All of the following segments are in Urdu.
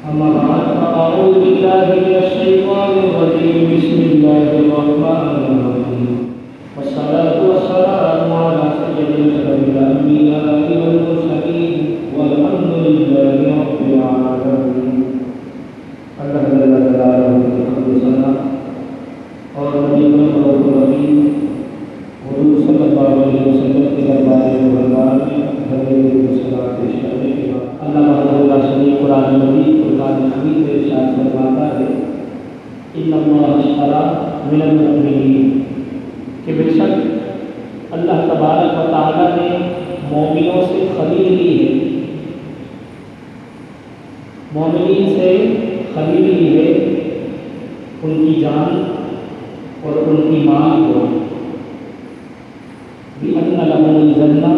أما بعد فأعوذ بالله من الشيطان الرجيم بسم الله الرحمن الرحيم والصلاة والسلام على سيد الأنبياء والمرسلين والحمد لله رب العالمين. اللہ جل جلالہ کی حمد ثنا اور نبی محمد رسول حضور صلی اللہ علیہ وسلم کے دربار مبارک میں حضرت صلاۃ پیش کرنے کے بعد اللہ وحدہ لا شریک قرآن مجید فرقان حمید میں ارشاد فرماتا ہے ان اللہ اشتری من المؤمنین کہ بے شک اللہ تبارک و تعالیٰ نے مومنوں سے خرید لی ہے، مومنین سے خرید لی ہے ان کی جان اور ان کی مال کو بِأَنَّ لَهُمُ الْجَنَّةَ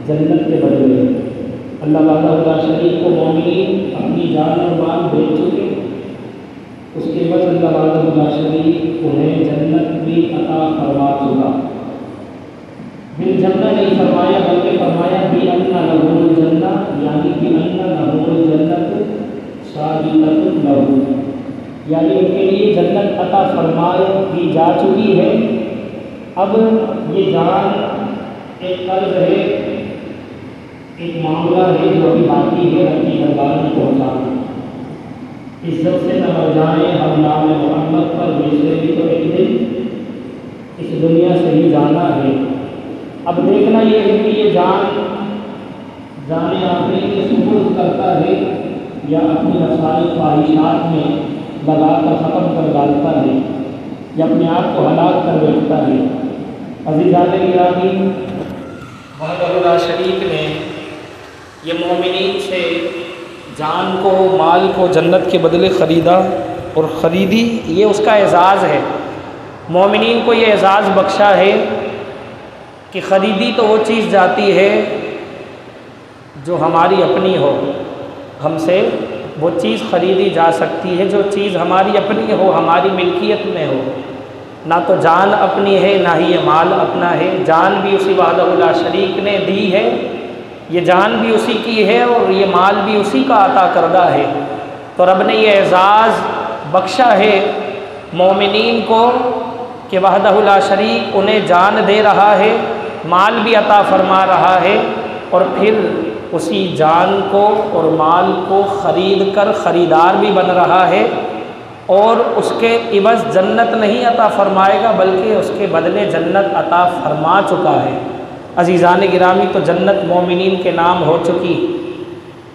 جنت کے بدلے اللہ وحدہ لا شریک کو مومنین اپنی جان اور مال بیچ چکے، اس کے بعد اللہ وحدہ لا شریک انہیں جنت بھی عطا فرما چکا۔ بالجنہ نہیں فرمایا بلکہ فرمایا بِأَنَّ لَهُمُ الْجَنَّةَ یعنی بِأَنَّ لَهُمُ الْجَنَّةُ ثَابِتَةٌ لَهُمْ یعنی ان کے لیے جنت عطا فرمائی دی جا چکی ہے۔ اب یہ جان ایک قرض ہے، ایک معاملہ ہے جو ابھی باقی ہے اپنی دربار میں پہنچانا۔ عزت سے نہ مر جائیں ہم نام محمد پر، ویسے بھی تو ایک دن اس دنیا سے ہی جانا ہے۔ اب دیکھنا یہ ہے کہ یہ جان آخری کے سپرد کرتا ہے یا اپنی رسائی خواہشات میں لگا کر ختم کر ڈالتا ہے یا اپنے آپ کو ہلاک کر بیٹھتا ہے۔ عزیزان گرامی، وحدہ لا شریک نے یہ مومنین سے جان کو، مال کو جنت کے بدلے خریدا اور خریدی، یہ اس کا اعزاز ہے۔ مومنین کو یہ اعزاز بخشا ہے کہ خریدی تو وہ چیز جاتی ہے جو ہماری اپنی ہو، ہم سے وہ چیز خریدی جا سکتی ہے جو چیز ہماری اپنی ہو، ہماری ملکیت میں ہو۔ نہ تو جان اپنی ہے نہ ہی یہ مال اپنا ہے، جان بھی اسی وحدہ لا شریک نے دی ہے، یہ جان بھی اسی کی ہے اور یہ مال بھی اسی کا عطا کردہ ہے۔ تو رب نے یہ اعزاز بخشا ہے مومنین کو کہ وحدہ لا شریک انہیں جان دے رہا ہے، مال بھی عطا فرما رہا ہے، اور پھر اسی جان کو اور مال کو خرید کر خریدار بھی بن رہا ہے، اور اس کے عوض جنت نہیں عطا فرمائے گا بلکہ اس کے بدلے جنت عطا فرما چکا ہے۔ عزیزان گرامی، تو جنت مومنین کے نام ہو چکی،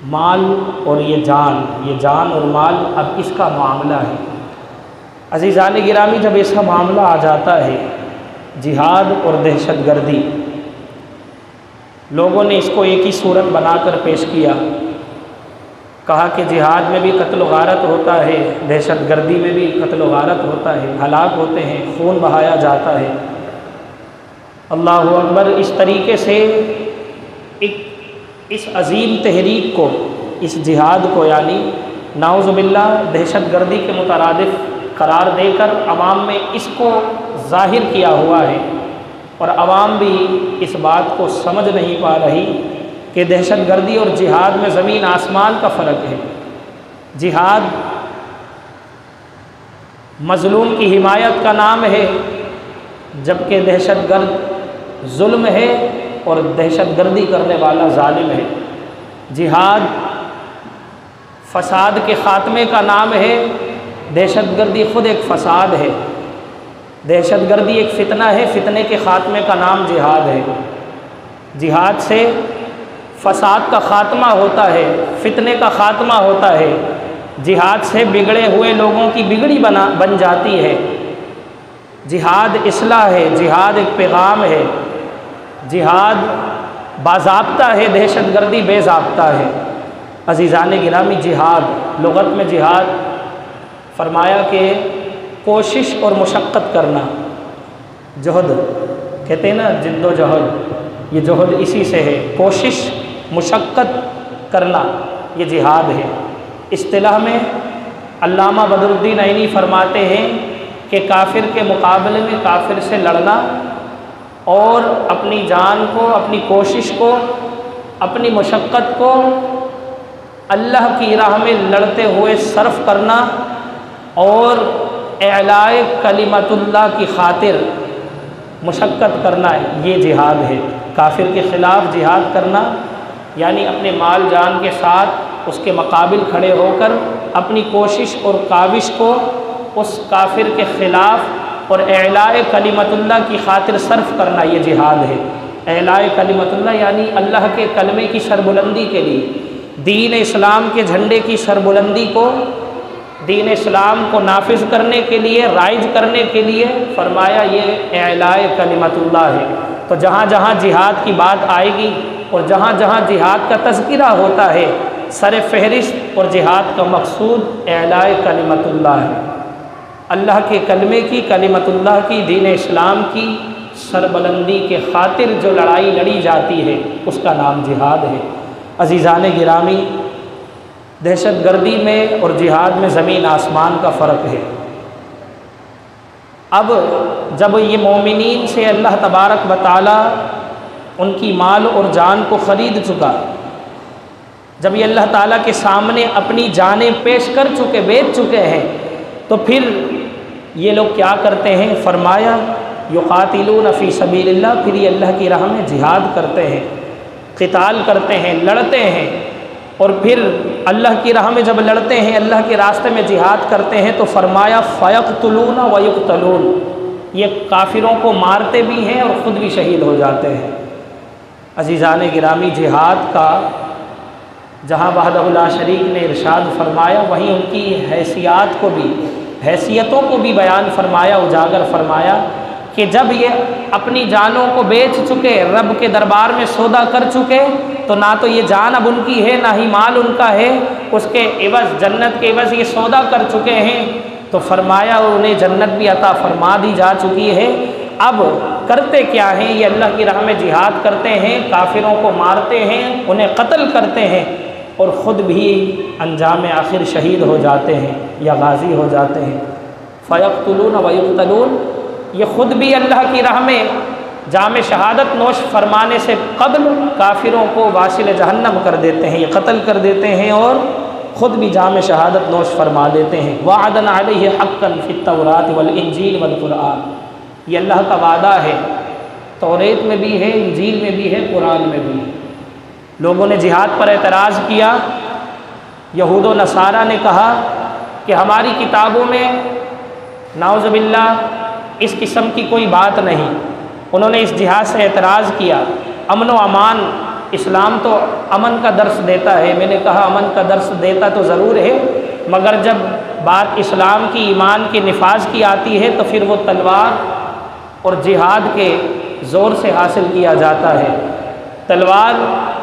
مال اور یہ جان اور مال اب اس کا معاملہ ہے۔ عزیزان گرامی، جب ایسا معاملہ آ جاتا ہے جہاد اور دہشت گردی، لوگوں نے اس کو ایک ہی صورت بنا کر پیش کیا، کہا کہ جہاد میں بھی قتل و غارت ہوتا ہے، دہشت گردی میں بھی قتل و غارت ہوتا ہے، ہلاک ہوتے ہیں، خون بہایا جاتا ہے۔ اللہ اکبر! اس طریقے سے اس عظیم تحریک کو، اس جہاد کو یعنی نعوذ باللہ دہشت گردی کے مترادف قرار دے کر عوام میں اس کو ظاہر کیا ہوا ہے، اور عوام بھی اس بات کو سمجھ نہیں پا رہی کہ دہشت گردی اور جہاد میں زمین آسمان کا فرق ہے۔ جہاد مظلوم کی حمایت کا نام ہے، جبکہ دہشت گرد ظلم ہے اور دہشت گردی کرنے والا ظالم ہے۔ جہاد فساد کے خاتمے کا نام ہے، دہشت گردی خود ایک فساد ہے۔ دہشت گردی ایک فتنہ ہے، فتنے کے خاتمے کا نام جہاد ہے۔ جہاد سے فساد کا خاتمہ ہوتا ہے، فتنے کا خاتمہ ہوتا ہے۔ جہاد سے بگڑے ہوئے لوگوں کی بگڑی بن جاتی ہے۔ جہاد اصلاح ہے، جہاد ایک پیغام ہے، جہاد باضابطہ ہے، دہشت گردی بے ضابطہ ہے۔ عزیزان گرامی، جہاد لغت میں جہاد فرمایا کہ کوشش اور مشقت کرنا، جہد کہتے ہیں نا، جد و جہد، یہ جہد اسی سے ہے، کوشش مشقت کرنا، یہ جہاد ہے۔ اصطلاح میں علامہ بدر الدین عینی فرماتے ہیں کہ کافر کے مقابلے میں کافر سے لڑنا اور اپنی جان کو، اپنی کوشش کو، اپنی مشقت کو اللہ کی راہ میں لڑتے ہوئے صرف کرنا اور اعلاء کلمت اللہ کی خاطر مشقت کرنا یہ جہاد ہے۔ کافر کے خلاف جہاد کرنا یعنی اپنے مال جان کے ساتھ اس کے مقابل کھڑے ہو کر اپنی کوشش اور کاوش کو اس کافر کے خلاف اور اعلاء کلمت اللہ کی خاطر صرف کرنا یہ جہاد ہے۔ اعلاء کلمت اللہ یعنی اللہ کے کلمے کی سربلندی کے لیے، دین اسلام کے جھنڈے کی سربلندی کو، دین اسلام کو نافذ کرنے کے لیے، رائج کرنے کے لیے فرمایا یہ اعلاء کلمت اللہ ہے۔ تو جہاں جہاں جہاد کی بات آئے گی اور جہاں جہاں جہاد کا تذکرہ ہوتا ہے، سر فہرست اور جہاد کا مقصود اعلاء کلمت اللہ ہے۔ اللہ کے کلمے کی، کلمت اللہ کی، دین اسلام کی سربلندی کے خاطر جو لڑائی لڑی جاتی ہے اس کا نام جہاد ہے۔ عزیزان گرامی، دہشت گردی میں اور جہاد میں زمین آسمان کا فرق ہے۔ اب جب یہ مومنین سے اللہ تبارک و تعالی ان کی مال اور جان کو خرید چکا، جب یہ اللہ تعالیٰ کے سامنے اپنی جانیں پیش کر چکے، بیچ چکے ہیں، تو پھر یہ لوگ کیا کرتے ہیں؟ فرمایا یقاتلون فی سبیل اللہ، پھر یہ اللہ کی راہ میں جہاد کرتے ہیں، قتال کرتے ہیں، لڑتے ہیں۔ اور پھر اللہ کی راہ میں جب لڑتے ہیں، اللہ کے راستے میں جہاد کرتے ہیں، تو فرمایا فیقتلون ویقتلون، یہ کافروں کو مارتے بھی ہیں اور خود بھی شہید ہو جاتے ہیں۔ عزیزان گرامی، جہاد کا جہاں وحدہ لا شریک نے ارشاد فرمایا، وہیں ان کی حیثیتوں کو بھی بیان فرمایا، اجاگر فرمایا کہ جب یہ اپنی جانوں کو بیچ چکے، رب کے دربار میں سودا کر چکے، تو نہ تو یہ جان اب ان کی ہے، نہ ہی مال ان کا ہے، اس کے عوض، جنت کے عوض یہ سودا کر چکے ہیں، تو فرمایا انہیں جنت بھی عطا فرما دی جا چکی ہے۔ اب کرتے کیا ہیں؟ یہ اللہ کی راہ میں جہاد کرتے ہیں، کافروں کو مارتے ہیں، انہیں قتل کرتے ہیں، اور خود بھی انجام آخر شہید ہو جاتے ہیں یا غازی ہو جاتے ہیں۔ فیقتلون ویقتلون، یہ خود بھی اللہ کی راہ میں جام شہادت نوش فرمانے سے قبل کافروں کو واصل جہنم کر دیتے ہیں، یہ قتل کر دیتے ہیں اور خود بھی جام شہادت نوش فرما دیتے ہیں۔ وعدن علیہ حقا فی التوراۃ والانجیل والقرآن، یہ اللہ کا وعدہ ہے، توریت میں بھی ہے، انجیل میں بھی ہے، قرآن میں بھی ہے۔ لوگوں نے جہاد پر اعتراض کیا، یہود و نصارہ نے کہا کہ ہماری کتابوں میں نعوذ باللہ اس قسم کی کوئی بات نہیں، انہوں نے اس جہاد سے اعتراض کیا۔ امن و امان، اسلام تو امن کا درس دیتا ہے، میں نے کہا امن کا درس دیتا تو ضرور ہے، مگر جب بات اسلام کی، ایمان کے نفاذ کی آتی ہے تو پھر وہ تلوار اور جہاد کے زور سے حاصل کیا جاتا ہے۔ تلوار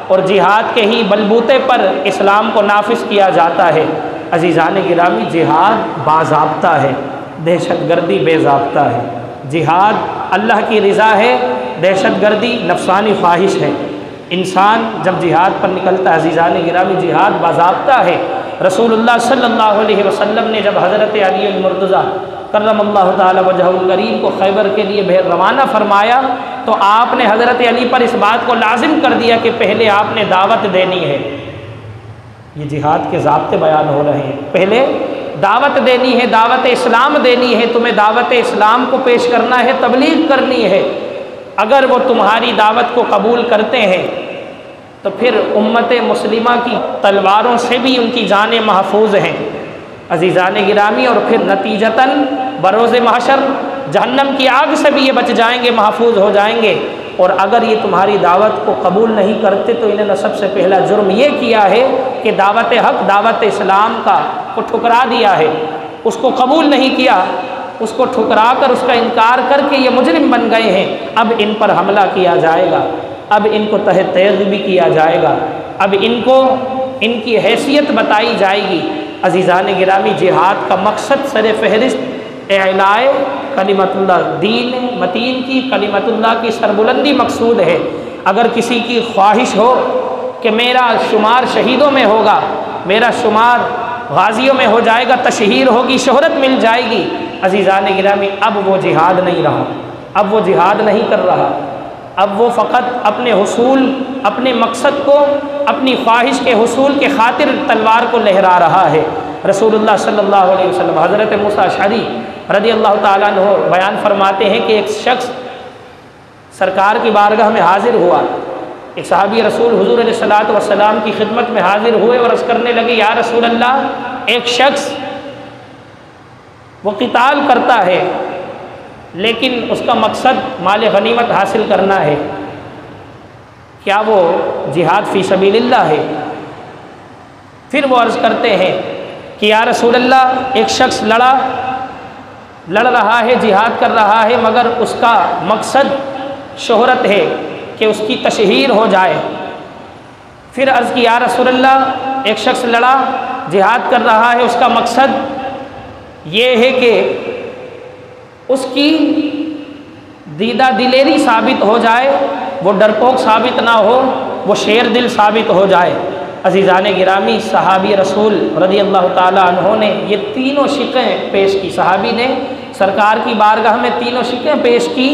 اور جہاد کے ہی بلبوتے پر اسلام کو نافذ کیا جاتا ہے۔ عزیزان گرامی، جہاد باضابطہ ہے، دہشت گردی بے ضابطہ ہے۔ جہاد اللہ کی رضا ہے، دہشت گردی نفسانی خواہش ہے۔ انسان جب جہاد پر نکلتا ہے، عزیزان گرامی، جہاد باضابطہ ہے۔ رسول اللہ صلی اللہ علیہ وسلم نے جب حضرت علی المرتضیٰ کرم اللہ تعالی وجہہ الکریم کو خیبر کے لیے روانہ فرمایا، تو آپ نے حضرت علی پر اس بات کو لازم کر دیا کہ پہلے آپ نے دعوت دینی ہے۔ یہ جہاد کے ضابطے بیان ہو رہے ہیں، پہلے دعوت دینی ہے، دعوت اسلام دینی ہے، تمہیں دعوت اسلام کو پیش کرنا ہے، تبلیغ کرنی ہے۔ اگر وہ تمہاری دعوت کو قبول کرتے ہیں تو پھر امت مسلمہ کی تلواروں سے بھی ان کی جانیں محفوظ ہیں۔ عزیزان گرامی، اور پھر نتیجتاً بروز محشر جہنم کی آگ سے بھی یہ بچ جائیں گے، محفوظ ہو جائیں گے۔ اور اگر یہ تمہاری دعوت کو قبول نہیں کرتے تو انہوں نے سب سے پہلا جرم یہ کیا ہے کہ دعوت حق، دعوت اسلام کو ٹھکرا دیا ہے، اس کو قبول نہیں کیا، اس کو ٹھکرا کر، اس کا انکار کر کے یہ مجرم بن گئے ہیں۔ اب ان پر حملہ کیا جائے گا، اب ان کو تہ تیغ بھی کیا جائے گا، اب ان کو ان کی حیثیت بتائی جائے گی۔ عزیزان گرامی، جہاد کا مقصد سر فہرست اعلاء کلمت اللہ، دین متین کی، کلمت اللہ کی سربلندی مقصود ہے۔ اگر کسی کی خواہش ہو کہ میرا شمار شہیدوں میں ہوگا، میرا شمار غازیوں میں ہو جائے گا، تشہیر ہوگی، شہرت مل جائے گی، عزیزان گرامی، اب وہ جہاد نہیں رہا، اب وہ جہاد نہیں کر رہا۔ اب وہ فقط اپنے حصول، اپنے مقصد کو، اپنی خواہش کے حصول کے خاطر تلوار کو لہرا رہا ہے۔ رسول اللہ صلی اللہ علیہ وسلم حضرت موسیٰ اشعری رضی اللہ تعالیٰ عنہ بیان فرماتے ہیں کہ ایک شخص سرکار کی بارگاہ میں حاضر ہوا، ایک صحابی رسول حضور علیہ الصلوۃ والسلام کی خدمت میں حاضر ہوئے اور عرض کرنے لگے، یا رسول اللہ، ایک شخص وہ قتال کرتا ہے لیکن اس کا مقصد مال غنیمت حاصل کرنا ہے، کیا وہ جہاد فی سبیل اللہ ہے؟ پھر وہ عرض کرتے ہیں کہ یا رسول اللہ، ایک شخص لڑ رہا ہے، جہاد کر رہا ہے، مگر اس کا مقصد شہرت ہے کہ اس کی تشہیر ہو جائے۔ پھر عرض کی، یا رسول اللہ، ایک شخص لڑا، جہاد کر رہا ہے، اس کا مقصد یہ ہے کہ اس کی دیدہ دلیری ثابت ہو جائے، وہ ڈرپوک ثابت نہ ہو، وہ شیر دل ثابت ہو جائے۔ عزیزان گرامی، صحابی رسول رضی اللہ تعالیٰ عنہ نے یہ تینوں شقیں پیش کی، صحابی نے سرکار کی بارگاہ میں تینوں شقیں پیش کی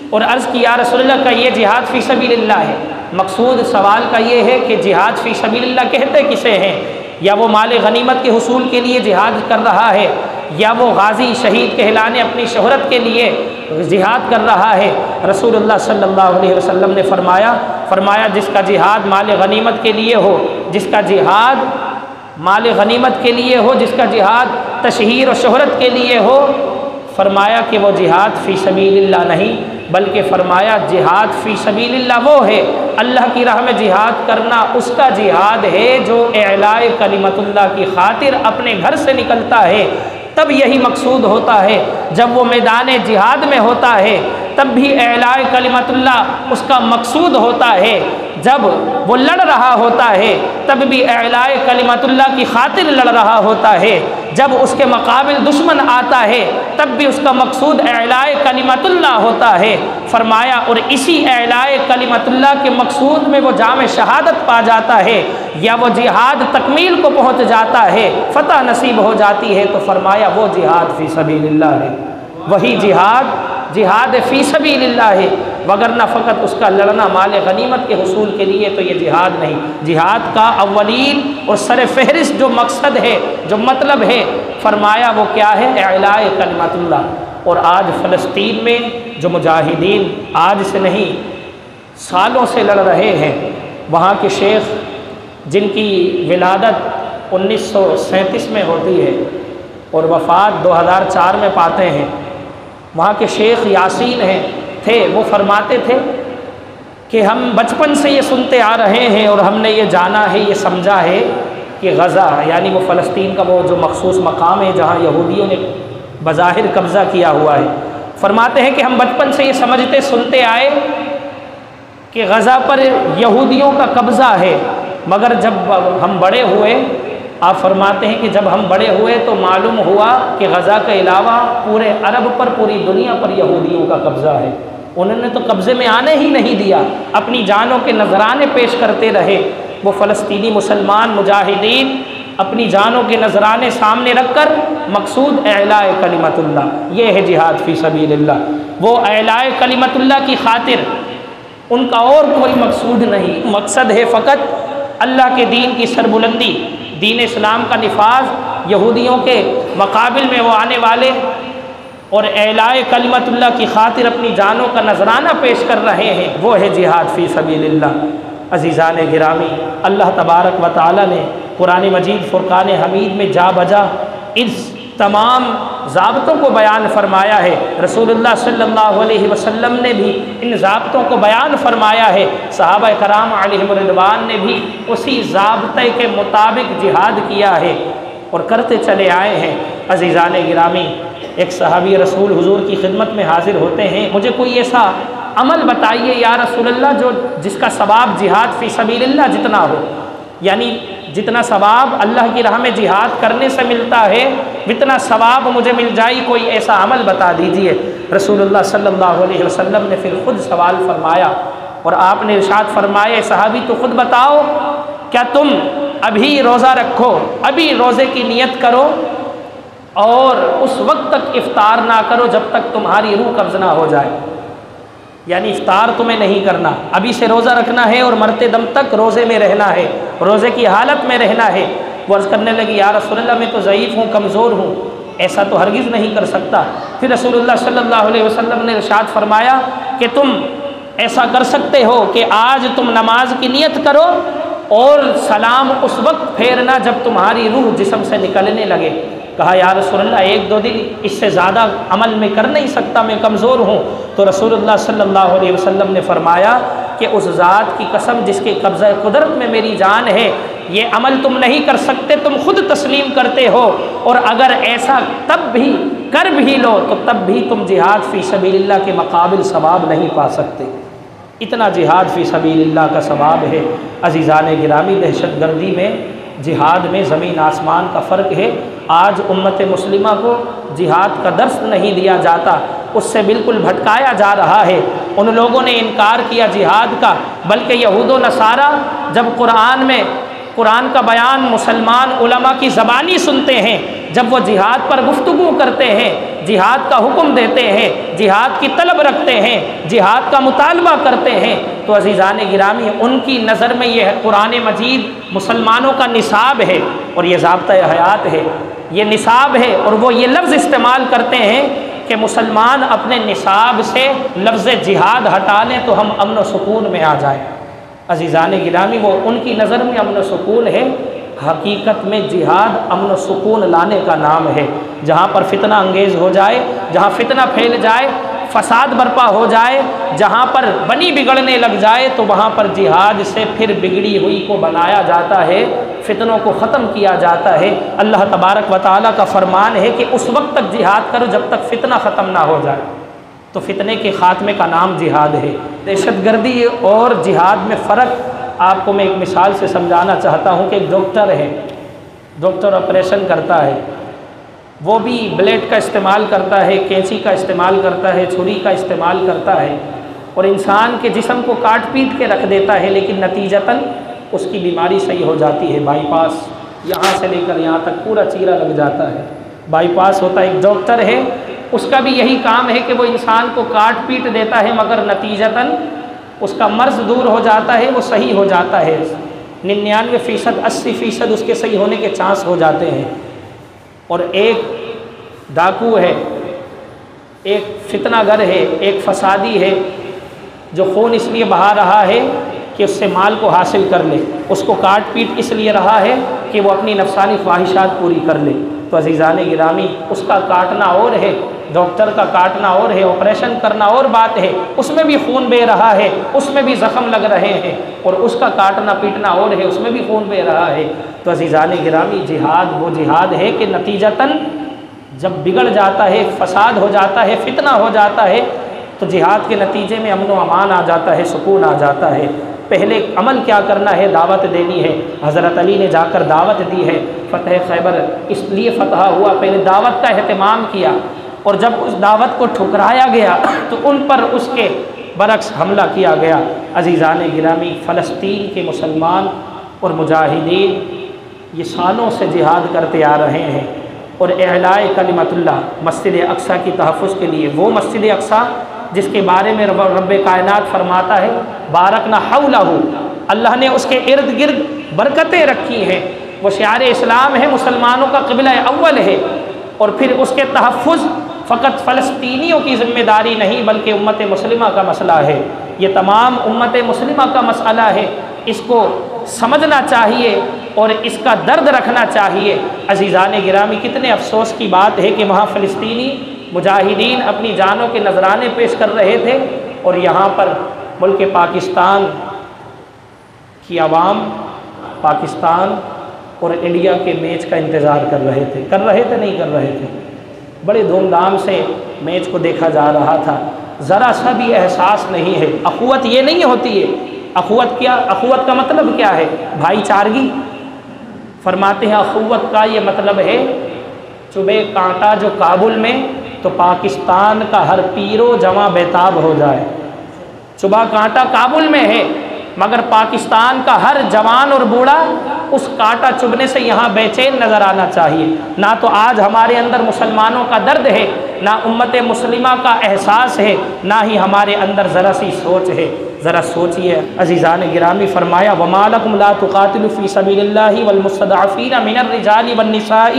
اور عرض کی، یا رسول اللہ، کا یہ جہاد فی سبیل اللہ ہے؟ مقصود سوال کا یہ ہے کہ جہاد فی سبیل اللہ کہتے کسے ہیں؟ یا وہ مال غنیمت کے حصول کے لیے جہاد کر رہا ہے، یا وہ غازی شہید کہلانے اپنی شہرت کے لیے جہاد کر رہا ہے؟ رسول اللہ صلی اللہ علیہ وسلم نے فرمایا جس کا جہاد مال غنیمت کے لیے ہو، جس کا جہاد مال غنیمت کے لیے ہو، جس کا جہاد تشہیر و شہرت کے لیے ہو، فرمایا کہ وہ جہاد فی سبیل اللہ نہیں، بلکہ فرمایا جہاد فی سبیل اللہ وہ ہے، اللہ کی راہ میں جہاد کرنا اس کا جہاد ہے جو اعلاء کلمت اللہ کی خاطر اپنے گھر سے نکلتا ہے۔ تب یہی مقصود ہوتا ہے، جب وہ میدان جہاد میں ہوتا ہے تب بھی اعلاء کلمت اللہ اس کا مقصود ہوتا ہے، جب وہ لڑ رہا ہوتا ہے تب بھی اعلاء کلمت اللہ کی خاطر لڑ رہا ہوتا ہے، جب اس کے مقابل دشمن آتا ہے تب بھی اس کا مقصود اعلاء کلمت اللہ ہوتا ہے۔ فرمایا اور اسی اعلاء کلمت اللہ کے مقصود میں وہ جام شہادت پا جاتا ہے، یا وہ جہاد تکمیل کو پہنچ جاتا ہے، فتح نصیب ہو جاتی ہے، تو فرمایا وہ جہاد فی سبیل اللہ ہے، وہی جہاد فی سبیل اللہ ہے، وگرنہ فقط اس کا لڑنا مال غنیمت کے حصول کے لیے تو یہ جہاد نہیں۔ جہاد کا اولین اور سر فہرست جو مقصد ہے، جو مطلب ہے، فرمایا وہ کیا ہے؟ اعلاء کلمت اللہ۔ اور آج فلسطین میں جو مجاہدین آج سے نہیں سالوں سے لڑ رہے ہیں، وہاں کے شیخ جن کی ولادت 1937 میں ہوتی ہے اور وفات 2004 میں پاتے ہیں، وہاں کے شیخ یاسین تھے، وہ فرماتے تھے کہ ہم بچپن سے یہ سنتے آ رہے ہیں اور ہم نے یہ جانا ہے، یہ سمجھا ہے کہ غزہ یعنی وہ فلسطین کا وہ جو مخصوص مقام ہے جہاں یہودیوں نے بظاہر قبضہ کیا ہوا ہے، فرماتے ہیں کہ ہم بچپن سے یہ سمجھتے سنتے آئے کہ غزہ پر یہودیوں کا قبضہ ہے، مگر جب ہم بڑے ہوئے، آپ فرماتے ہیں کہ جب ہم بڑے ہوئے تو معلوم ہوا کہ غزہ کے علاوہ پورے عرب پر، پوری دنیا پر یہودیوں کا قبضہ ہے۔ انہوں نے تو قبضے میں آنے ہی نہیں دیا، اپنی جانوں کے نذرانے پیش کرتے رہے۔ وہ فلسطینی مسلمان مجاہدین اپنی جانوں کے نذرانے سامنے رکھ کر مقصود اعلاء کلمت اللہ، یہ ہے جہاد فی سبیل اللہ۔ وہ اعلاء کلمت اللہ کی خاطر ان کا اور کوئی مقصود نہیں، مقصد ہے فقط اللہ کے دین کی سربلندی، دین اسلام کا نفاذ، یہودیوں کے مقابل میں وہ آنے والے اور اعلاء کلمت اللہ کی خاطر اپنی جانوں کا نذرانہ پیش کر رہے ہیں، وہ ہے جہاد فی سبیل اللہ۔ عزیزان گرامی، اللہ تبارک و تعالی نے قرآن مجید فرقان حمید میں جا بجا اس تمام ضابطوں کو بیان فرمایا ہے، رسول اللہ صلی اللہ علیہ وسلم نے بھی ان ضابطوں کو بیان فرمایا ہے، صحابہ کرام علیہم رضوان نے بھی اسی ضابطے کے مطابق جہاد کیا ہے اور کرتے چلے آئے ہیں۔ عزیزان گرامی، ایک صحابی رسول حضور کی خدمت میں حاضر ہوتے ہیں، مجھے کوئی ایسا عمل بتائیے یا رسول اللہ جس کا ثواب جہاد فی سبیل اللہ جتنا ہو، یعنی جتنا ثواب اللہ کی راہ میں جہاد کرنے سے ملتا ہے اتنا ثواب مجھے مل جائے، کوئی ایسا عمل بتا دیجئے۔ رسول اللہ صلی اللہ علیہ وسلم نے پھر خود سوال فرمایا اور آپ نے ارشاد فرمایا، صحابی تو خود بتاؤ، کیا تم ابھی روزہ رکھو، ابھی روزے کی نیت کرو اور اس وقت تک افطار نہ کرو جب تک تمہاری روح قبض نہ ہو جائے، یعنی افطار تمہیں نہیں کرنا، ابھی سے روزہ رکھنا ہے اور مرتے دم تک روزے میں رہنا ہے، روزے کی حالت میں رہنا ہے۔ وہ عرض کرنے لگی یا رسول اللہ میں تو ضعیف ہوں، کمزور ہوں، ایسا تو ہرگز نہیں کر سکتا۔ پھر رسول اللہ صلی اللہ علیہ وسلم نے ارشاد فرمایا کہ تم ایسا کر سکتے ہو کہ آج تم نماز کی نیت کرو اور سلام اس وقت پھیرنا جب تمہاری روح جسم سے نکلنے لگے۔ کہا یا رسول اللہ 1-2 دن اس سے زیادہ عمل میں کر نہیں سکتا، میں کمزور ہوں۔ تو رسول اللہ صلی اللہ علیہ وسلم نے فرمایا کہ اس ذات کی قسم جس کے قبضہ قدرت میں میری جان ہے، یہ عمل تم نہیں کر سکتے، تم خود تسلیم کرتے ہو، اور اگر ایسا تب بھی کر بھی لو تو تب بھی تم جہاد فی سبیل اللہ کے مقابل ثواب نہیں پا سکتے۔ اتنا جہاد فی سبیل اللہ کا ثواب ہے۔ عزیزان گرامی، دہشت گردی میں جہاد میں زمین آسمان کا فرق ہے۔ آج امت مسلمہ کو جہاد کا درس نہیں دیا جاتا، اس سے بالکل بھٹکایا جا رہا ہے۔ ان لوگوں نے انکار کیا جہاد کا، بلکہ یہود و نصارہ جب قرآن کا بیان مسلمان علماء کی زبانی سنتے ہیں، جب وہ جہاد پر گفتگو کرتے ہیں، جہاد کا حکم دیتے ہیں، جہاد کی طلب رکھتے ہیں، جہاد کا مطالبہ کرتے ہیں، تو عزیزان گرامی ان کی نظر میں یہ قرآن مجید مسلمانوں کا نصاب ہے اور یہ ضابطۂ حیات ہے، یہ نصاب ہے، اور وہ یہ لفظ استعمال کرتے ہیں کہ مسلمان اپنے نصاب سے لفظ جہاد ہٹا لیں تو ہم امن و سکون میں آ جائیں۔ عزیزان گرامی، وہ ان کی نظر میں امن و سکون ہے، حقیقت میں جہاد امن و سکون لانے کا نام ہے۔ جہاں پر فتنہ انگیز ہو جائے، جہاں فتنہ پھیل جائے، فساد برپا ہو جائے، جہاں پر بنی بگڑنے لگ جائے، تو وہاں پر جہاد سے پھر بگڑی ہوئی کو بنایا جاتا ہے، فتنوں کو ختم کیا جاتا ہے۔ اللہ تبارک و تعالیٰ کا فرمان ہے کہ اس وقت تک جہاد کرو جب تک فتنہ ختم نہ ہو جائے، تو فتنے کے خاتمے کا نام جہاد ہے۔ دہشت گردی اور جہاد میں فرق آپ کو میں ایک مثال سے سمجھانا چاہتا ہوں کہ ایک ڈاکٹر ہے، ڈاکٹر آپریشن کرتا ہے، وہ بھی بلیڈ کا استعمال کرتا ہے، کینچی کا استعمال کرتا ہے، چھری کا استعمال کرتا ہے، اور انسان کے جسم کو کاٹ پیٹ کے رکھ دیتا ہے، لیکن نتیجتاً اس کی بیماری صحیح ہو جاتی ہے۔ بائی پاس یہاں سے لے کر یہاں تک پورا چیرا لگ جاتا ہے، بائی پاس ہوتا ہے۔ ایک ڈاکٹر ہے، اس کا بھی یہی کام ہے کہ وہ انسان کو کاٹ پیٹ دیتا ہے، مگر نتیجتاً اس کا مرض دور ہو جاتا ہے، وہ صحیح ہو جاتا ہے۔ 99%، 80% اس کے صحیح ہونے کے چانس ہو جاتے ہیں۔ اور ایک ڈاکو ہے، ایک فتنہ گر ہے، ایک فسادی ہے، جو خون اس لیے بہا رہا ہے کہ اس سے مال کو حاصل کر لے، اس کو کاٹ پیٹ اس لیے رہا ہے کہ وہ اپنی نفسانی خواہشات پوری کر لے۔ تو عزیزان گرامی، اس کا کاٹنا اور ہے، ڈاکٹر کا کاٹنا اور ہے، آپریشن کرنا اور بات ہے، اس میں بھی خون بہہ رہا ہے، اس میں بھی زخم لگ رہے ہیں، اور اس کا کاٹنا پیٹنا اور ہے، اس میں بھی خون بہہ رہا ہے۔ تو عزیزان گرامی، جہاد وہ جہاد ہے کہ نتیجتاً جب بگڑ جاتا ہے، فساد ہو جاتا ہے، فتنہ ہو جاتا ہے، تو جہاد کے نتیجے میں امن و امان آ جاتا ہے، سکون آ جاتا ہے۔ پہلے عمل کیا کرنا ہے؟ دعوت دینی ہے۔ حضرت علی نے جا کر دعوت دی ہے، فتح خیبر اس لیے فتح ہوا، پہلے دعوت کا اہتمام کیا، اور جب اس دعوت کو ٹھکرایا گیا تو ان پر اس کے برعکس حملہ کیا گیا۔ عزیزان گرامی، فلسطین کے مسلمان اور مجاہدین یہ سالوں سے جہاد کرتے آ رہے ہیں، اور اعلاء کلمت اللہ، مسجد اقصیٰ کی تحفظ کے لیے، وہ مسجد اقصیٰ جس کے بارے میں رب کائنات فرماتا ہے بارکنا حولہ، اللہ نے اس کے ارد گرد برکتیں رکھی ہیں، وہ شعار اسلام ہے، مسلمانوں کا قبلہ اول ہے، اور پھر اس کے تحفظ فقط فلسطینیوں کی ذمہ داری نہیں بلکہ امت مسلمہ کا مسئلہ ہے، یہ تمام امت مسلمہ کا مسئلہ ہے، اس کو سمجھنا چاہیے اور اس کا درد رکھنا چاہیے۔ عزیزان گرامی، کتنے افسوس کی بات ہے کہ وہاں فلسطینی مجاہدین اپنی جانوں کے نذرانے پیش کر رہے تھے، اور یہاں پر ملک پاکستان کی عوام پاکستان اور انڈیا کے میچ کا انتظار کر رہے تھے، نہیں کر رہے تھے، بڑے دھوم دھام سے میچ کو دیکھا جا رہا تھا، ذرا سا بھی احساس نہیں ہے۔ اخوت یہ نہیں ہوتی ہے، اخوت کیا؟ اخوت کا مطلب کیا ہے؟ بھائی چارگی۔ فرماتے ہیں اخوت کا یہ مطلب ہے چبھے کانٹا جو کابل میں تو پاکستان کا ہر پیرو جواں بیتاب ہو جائے۔ چبھا کانٹا کابل میں ہے، مگر پاکستان کا ہر جوان اور بوڑھا اس کانٹا چبھنے سے یہاں بے چین نظر آنا چاہیے۔ نہ تو آج ہمارے اندر مسلمانوں کا درد ہے نہ امت مسلمہ کا احساس ہے، نہ ہی ہمارے اندر ذرا سی سوچ ہے۔ ذرا سوچئے عزیزان گرامی، فرمایا وَمَا لَكُمْ لَا تُقَاتِلُوا فِي سَبِيلِ اللَّهِ وَالْمُسْتَضْعَفِينَ مِنَ الرِّجَالِ وَالنِّسَاءِ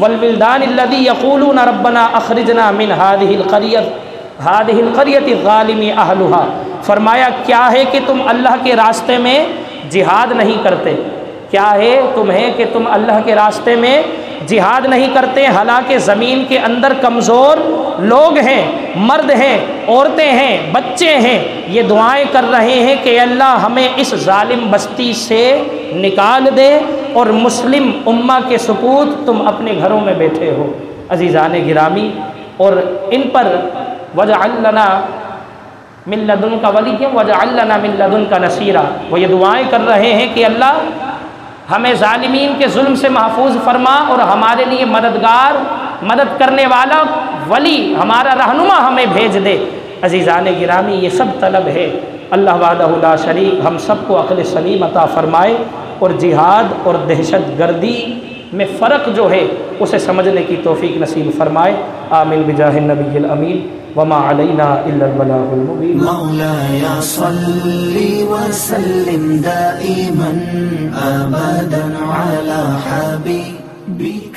وَالْوِلْدَانِ الَّذِينَ يَقُولُونَ رَبَّنَا أَخْرِجْنَا مِنْ هَٰذِهِ الْقَرْيَةِ الظَّالِمِ أَهْلُهَا۔ فرمایا کیا ہے کہ تم اللہ کے راستے میں جہاد نہیں کرتے؟ کیا ہے تمہیں کہ تم اللہ کے راستے میں جہاد نہیں کرتے، حالانکہ زمین کے اندر کمزور لوگ ہیں، مرد ہیں، عورتیں ہیں، بچے ہیں، یہ دعائیں کر رہے ہیں کہ اللہ ہمیں اس ظالم بستی سے نکال دے، اور مسلم امہ کے سپوت تم اپنے گھروں میں بیٹھے ہو۔ عزیزان گرامی، اور ان پر وَاجْعَلْ لَنَا مِن لَّدُنْكَ وَلِيًّا وَاجْعَلْ لَنَا مِن لَّدُنْكَ نَصِيرًا، وہ یہ دعائیں کر رہے ہیں کہ اللہ ہمیں ظالمین کے ظلم سے محفوظ فرما، اور ہمارے لیے مددگار، مدد کرنے والا ولی، ہمارا رہنما ہمیں بھیج دے۔ عزیزان گرامی، یہ سب طلب ہے۔ اللہ وحدہ لا شریک ہم سب کو عقل سلیم عطا فرمائے، اور جہاد اور دہشت گردی میں فرق جو ہے اسے سمجھنے کی توفیق نصیب فرمائے۔ آمین بجاہ النبی الامین، وما علینا الا البلاغ المبین۔ مولاي صل وسلم دائما ابدا على حبيبك